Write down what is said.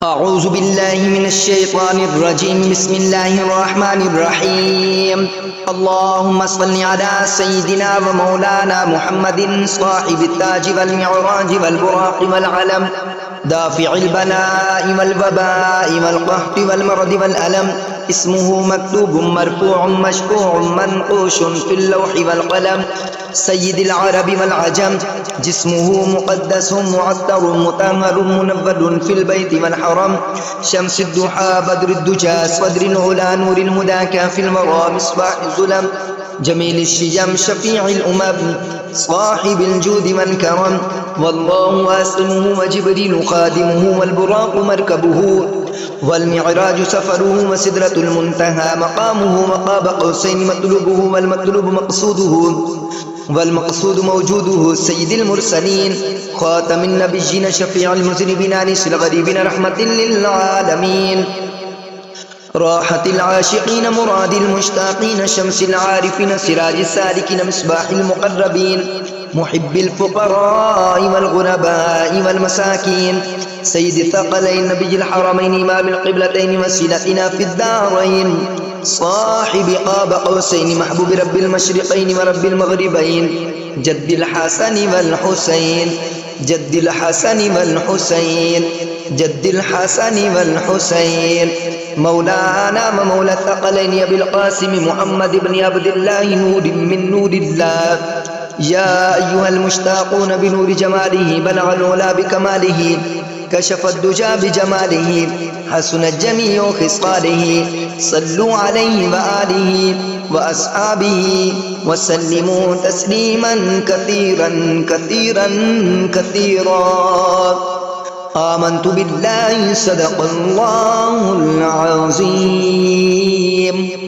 أعوذ بالله من الشيطان الرجيم بسم الله الرحمن الرحيم اللهم صل على سيدنا ومولانا محمد صاحب التاج والمعراج والبراق والعلم دافع البلاء والوباء والقهط والمرض والألم اسمه مكتوب مرفوع مشفوع منقوش في اللوح والقلم سيد العرب والعجم جسمه مقدس معطر مطهر منبد في البيت والحرم شمس الضحى بدر الدجى صدر العلا نور الهدى كاف الورى مصباح الظلم جميل الشجم شفيع الأمم صاحب الجود والكرم والله واسمه وجبريل خادمه والبراق مركبه والمعراج سفره وسدرة المنتهى مقامه مقاب قوسين مطلوبه والمطلوب مقصوده والمقصود موجوده سيد المرسلين خاتم النبيين شفيع المذنبين أنيس الغريبين رحمة للعالمين راحة العاشقين مراد المشتاقين شمس العارفين سراج السالكين مصباح المقربين محب الفقراء والغرباء والمساكين سيد الثقلين نبي الحرمين إمام القبلتين وسيلتنا في الدارين صاحب قاب قوسين محبوب رب المشرقين ورب المغربين جد الحسن والحسين جد الحسن والحسين جد الحسن والحسين مولانا ومولى الثقلين أبي القاسم محمد بن عبد الله نور من نور الله يا أيها المشتاقون بنور جماله بلغ العلا بكماله كشف الدجى بجماله حسنت جميع خصاله صلوا عليه وآله وأصحابه وسلموا تسليما كثيرا كثيرا كثيرا آمنت بالله صدق الله العظيم.